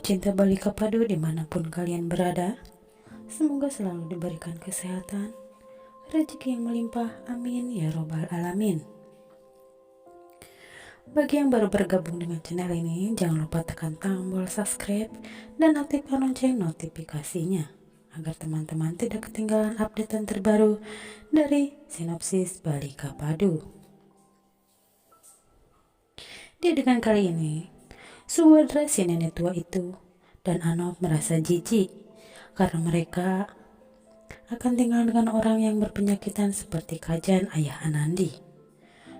Pecinta Balika Padu dimanapun kalian berada, semoga selalu diberikan kesehatan, rezeki yang melimpah, amin ya robbal alamin. Bagi yang baru bergabung dengan channel ini, jangan lupa tekan tombol subscribe dan aktifkan lonceng notifikasinya agar teman-teman tidak ketinggalan update terbaru dari Sinopsis Balika Padu. Di adegan kali ini, Subadra si nenek tua itu dan Anop merasa jijik karena mereka akan tinggal dengan orang yang berpenyakitan seperti Kajan ayah Anandi.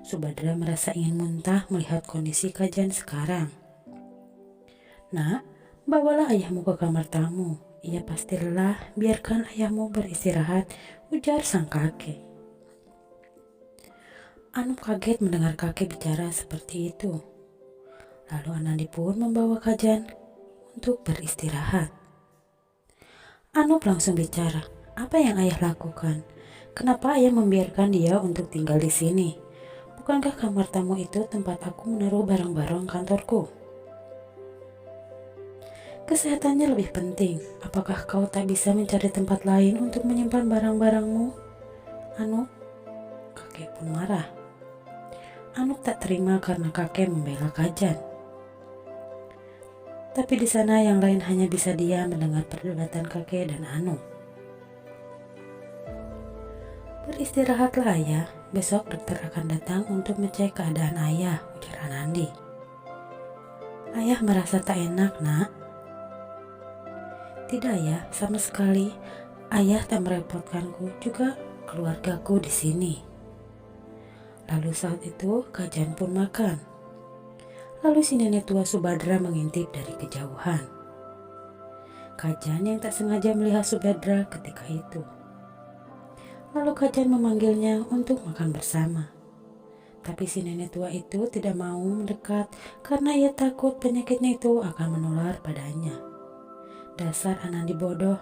Subadra merasa ingin muntah melihat kondisi Kajan sekarang. "Nak, bawalah ayahmu ke kamar tamu. Ia pasti lelah, biarkan ayahmu beristirahat," ujar sang kakek. Anop kaget mendengar kakek bicara seperti itu. Lalu Anandi pun membawa Kajan untuk beristirahat. Anop langsung bicara, "Apa yang ayah lakukan? Kenapa ayah membiarkan dia untuk tinggal di sini? Bukankah kamar tamu itu tempat aku menaruh barang-barang kantorku? Kesehatannya lebih penting. Apakah kau tak bisa mencari tempat lain untuk menyimpan barang-barangmu, Anop?" Kakek pun marah. Anop tak terima karena kakek membela Kajan. Tapi di sana yang lain hanya bisa diam mendengar perdebatan kakek dan Anop. "Beristirahatlah ayah, besok dokter akan datang untuk mengecek keadaan ayah," ujar Anandi. "Ayah merasa tak enak, nak." "Tidak ayah, sama sekali. Ayah tak merepotkanku, juga keluargaku di sini." Lalu saat itu Kajan pun makan. Lalu si nenek tua Subadra mengintip dari kejauhan. Kajan yang tak sengaja melihat Subadra ketika itu. Lalu Kajan memanggilnya untuk makan bersama. Tapi si nenek tua itu tidak mau mendekat karena ia takut penyakitnya itu akan menular padanya. "Dasar Anandi bodoh,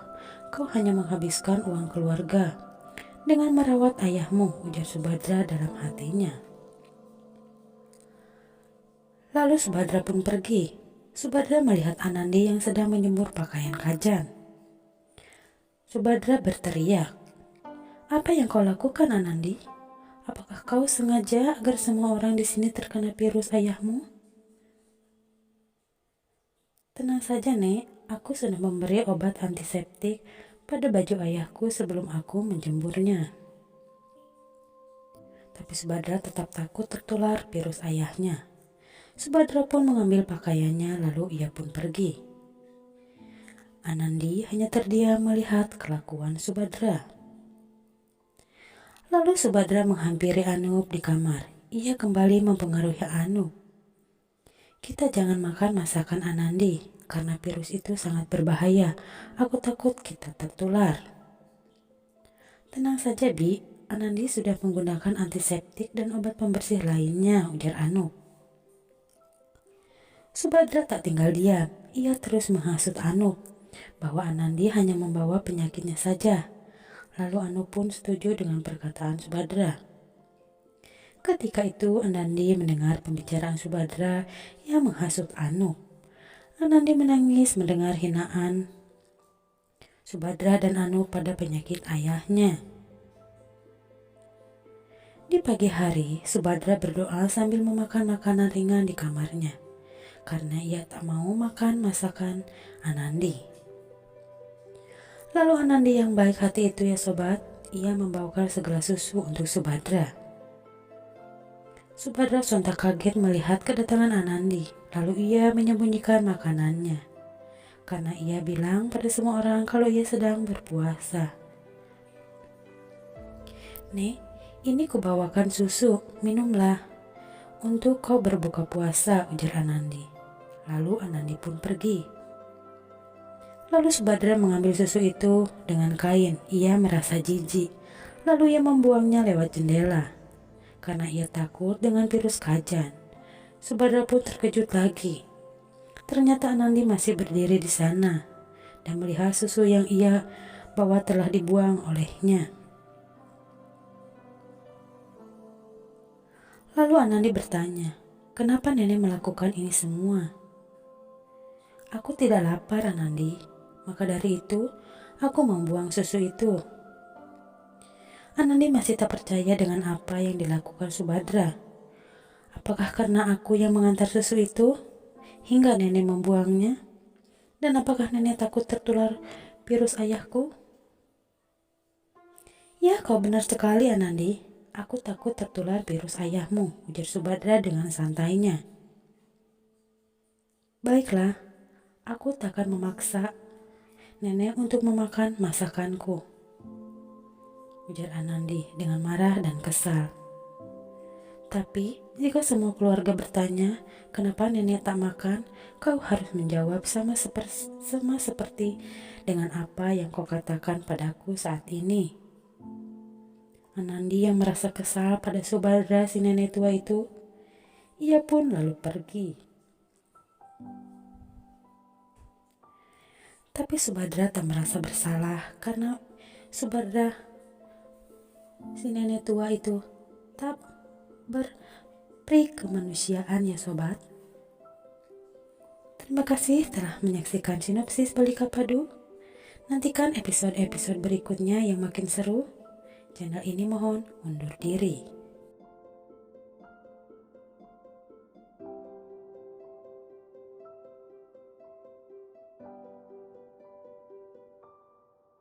kau hanya menghabiskan uang keluarga dengan merawat ayahmu," ujar Subadra dalam hatinya. Lalu Subadra pun pergi. Subadra melihat Anandi yang sedang menjemur pakaian Kajan. Subadra berteriak, "Apa yang kau lakukan, Anandi? Apakah kau sengaja agar semua orang di sini terkena virus ayahmu?" "Tenang saja, Nek. Aku sudah memberi obat antiseptik pada baju ayahku sebelum aku menjemurnya." Tapi Subadra tetap takut tertular virus ayahnya. Subadra pun mengambil pakaiannya lalu ia pun pergi. Anandi hanya terdiam melihat kelakuan Subadra. Lalu Subadra menghampiri Anop di kamar. Ia kembali mempengaruhi Anop. "Kita jangan makan masakan Anandi karena virus itu sangat berbahaya. Aku takut kita tertular." "Tenang saja, Bi. Anandi sudah menggunakan antiseptik dan obat pembersih lainnya," ujar Anop. Subadra tak tinggal diam. Ia terus menghasut Anop bahwa Anandi hanya membawa penyakitnya saja. Lalu Anop pun setuju dengan perkataan Subadra. Ketika itu Anandi mendengar pembicaraan Subadra yang menghasut Anop. Anandi menangis mendengar hinaan Subadra dan Anop pada penyakit ayahnya. Di pagi hari, Subadra berdoa sambil memakan makanan ringan di kamarnya karena ia tak mau makan masakan Anandi. Lalu Anandi yang baik hati itu ya sobat, ia membawakan segelas susu untuk Subadra. Subadra sontak kaget melihat kedatangan Anandi, lalu ia menyembunyikan makanannya karena ia bilang pada semua orang kalau ia sedang berpuasa. "Nek, ini kubawakan susu, minumlah untuk kau berbuka puasa," ujar Anandi. Lalu Anandi pun pergi. Lalu Subadra mengambil susu itu dengan kain. Ia merasa jijik. Lalu ia membuangnya lewat jendela karena ia takut dengan virus Kajan. Subadra pun terkejut lagi. Ternyata Anandi masih berdiri di sana dan melihat susu yang ia bawa telah dibuang olehnya. Lalu Anandi bertanya, "Kenapa nenek melakukan ini semua?" Aku tidak lapar, Anandi. Maka dari itu, aku membuang susu itu. Anandi masih tak percaya dengan apa yang dilakukan Subadra. Apakah karena aku yang mengantar susu itu hingga nenek membuangnya? Dan apakah nenek takut tertular virus ayahku? Ya, kau benar sekali, Anandi. Aku takut tertular virus ayahmu, ujar Subadra dengan santainya. Baiklah, aku takkan memaksa nenek untuk memakan masakanku, ujar Anandi dengan marah dan kesal. Tapi, jika semua keluarga bertanya, kenapa nenek tak makan, kau harus menjawab sama seperti dengan apa yang kau katakan padaku saat ini. Anandi yang merasa kesal pada Subadra si nenek tua itu, ia pun lalu pergi. Tapi Subadra tak merasa bersalah karena Subadra si nenek tua itu tak berperi kemanusiaan ya sobat. Terima kasih telah menyaksikan sinopsis Balika Padu. Nantikan episode-episode berikutnya yang makin seru. Channel ini mohon undur diri.